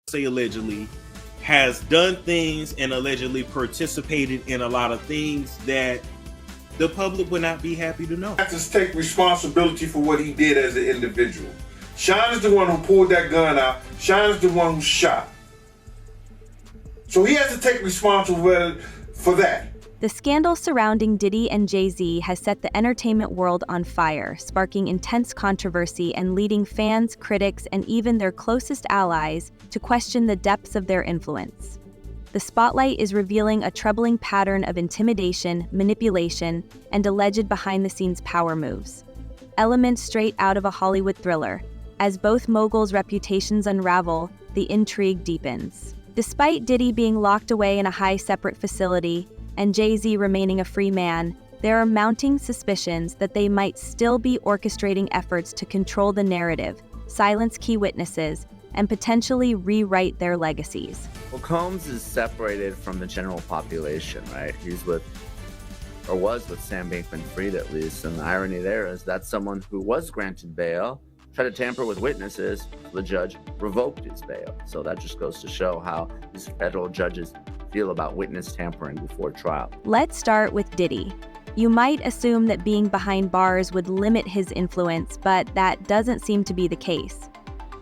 say allegedly, has done things and allegedly participated in a lot of things that the public would not be happy to know. Has to take responsibility for what he did as an individual. Sean is the one who pulled that gun out. Sean is the one who shot. So he has to take responsibility for that. The scandal surrounding Diddy and JayZ has set the entertainment world on fire, sparking intense controversy and leading fans, critics, and even their closest allies to question the depths of their influence. The spotlight is revealing a troubling pattern of intimidation, manipulation, and alleged behind-the-scenes power moves. Elements straight out of a Hollywood thriller. As both moguls' reputations unravel, the intrigue deepens. Despite Diddy being locked away in a high separate facility, and JayZ remaining a free man, there are mounting suspicions that they might still be orchestrating efforts to control the narrative, silence key witnesses, and potentially rewrite their legacies. Well, Combs is separated from the general population, right? He's with, or was with Sam Bankman-Fried at least, and the irony there is that's someone who was granted bail, tried to tamper with witnesses, the judge revoked his bail. So that just goes to show how these federal judges feel about witness tampering before trial. Let's start with Diddy. You might assume that being behind bars would limit his influence, but that doesn't seem to be the case.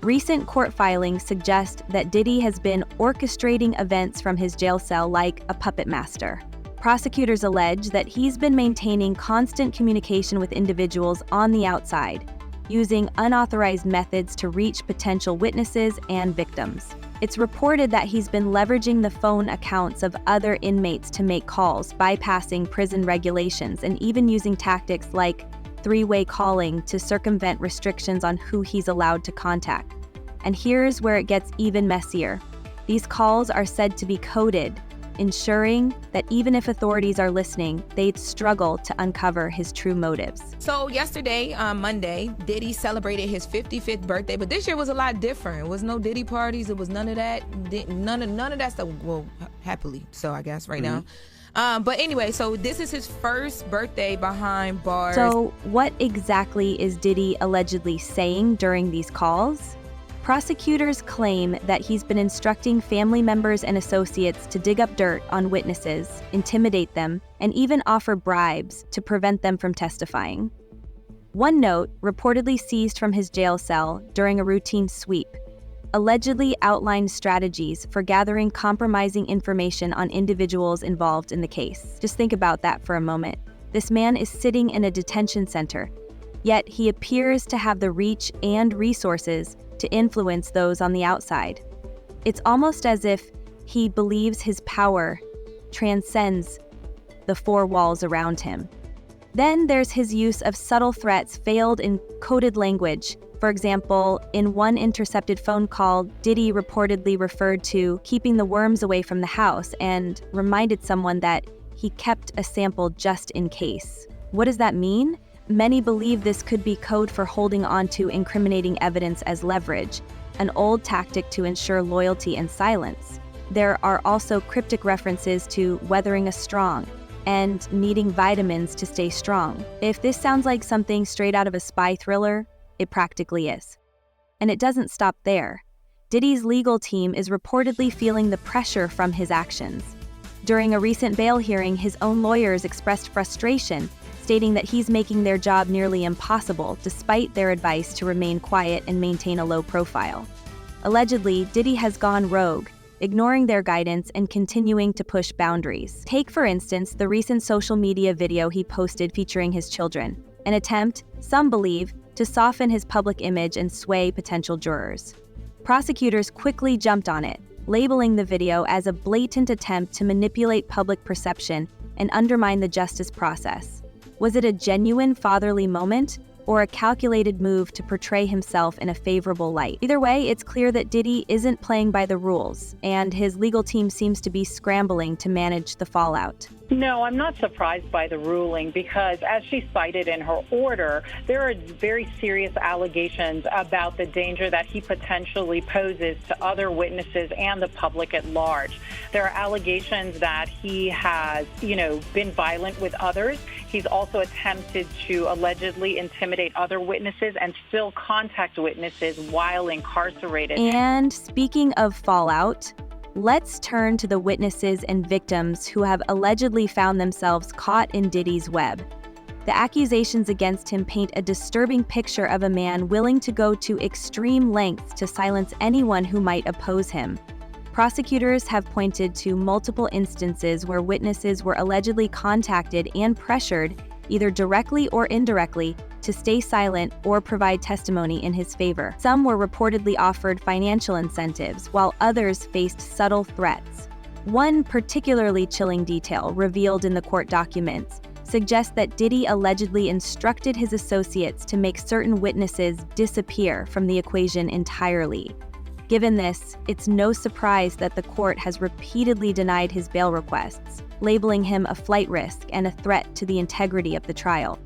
Recent court filings suggest that Diddy has been orchestrating events from his jail cell like a puppet master. Prosecutors allege that he's been maintaining constant communication with individuals on the outside, using unauthorized methods to reach potential witnesses and victims. It's reported that he's been leveraging the phone accounts of other inmates to make calls, bypassing prison regulations, and even using tactics like three-way calling to circumvent restrictions on who he's allowed to contact. And here's where it gets even messier. These calls are said to be coded, ensuring that even if authorities are listening, they'd struggle to uncover his true motives. So yesterday, on Monday, Diddy celebrated his 55th birthday, but this year was a lot different. It was no Diddy parties. It was none of that. None of that stuff. Well, happily so, I guess, right now. But anyway, so this is his first birthday behind bars. So what exactly is Diddy allegedly saying during these calls? Prosecutors claim that he's been instructing family members and associates to dig up dirt on witnesses, intimidate them, and even offer bribes to prevent them from testifying. One note, reportedly seized from his jail cell during a routine sweep, allegedly outlined strategies for gathering compromising information on individuals involved in the case. Just think about that for a moment. This man is sitting in a detention center, yet he appears to have the reach and resources to influence those on the outside. It's almost as if he believes his power transcends the four walls around him. Then there's his use of subtle threats veiled in coded language. For example, in one intercepted phone call, Diddy reportedly referred to keeping the worms away from the house and reminded someone that he kept a sample just in case. What does that mean? Many believe this could be code for holding on to incriminating evidence as leverage, an old tactic to ensure loyalty and silence. There are also cryptic references to weathering a storm and needing vitamins to stay strong. If this sounds like something straight out of a spy thriller, it practically is. And it doesn't stop there. Diddy's legal team is reportedly feeling the pressure from his actions. During a recent bail hearing, his own lawyers expressed frustration, stating that he's making their job nearly impossible despite their advice to remain quiet and maintain a low profile. Allegedly, Diddy has gone rogue, ignoring their guidance and continuing to push boundaries. Take, for instance, the recent social media video he posted featuring his children, an attempt, some believe, to soften his public image and sway potential jurors. Prosecutors quickly jumped on it, labeling the video as a blatant attempt to manipulate public perception and undermine the justice process. Was it a genuine fatherly moment, or a calculated move to portray himself in a favorable light? Either way, it's clear that Diddy isn't playing by the rules, and his legal team seems to be scrambling to manage the fallout. No, I'm not surprised by the ruling because, as she cited in her order, there are very serious allegations about the danger that he potentially poses to other witnesses and the public at large. There are allegations that he has, been violent with others. he's also attempted to allegedly intimidate other witnesses and still contact witnesses while incarcerated. And speaking of fallout, let's turn to the witnesses and victims who have allegedly found themselves caught in Diddy's web. The accusations against him paint a disturbing picture of a man willing to go to extreme lengths to silence anyone who might oppose him. Prosecutors have pointed to multiple instances where witnesses were allegedly contacted and pressured, either directly or indirectly, to stay silent or provide testimony in his favor. Some were reportedly offered financial incentives, while others faced subtle threats. One particularly chilling detail revealed in the court documents suggests that Diddy allegedly instructed his associates to make certain witnesses disappear from the equation entirely. Given this, it's no surprise that the court has repeatedly denied his bail requests, labeling him a flight risk and a threat to the integrity of the trial.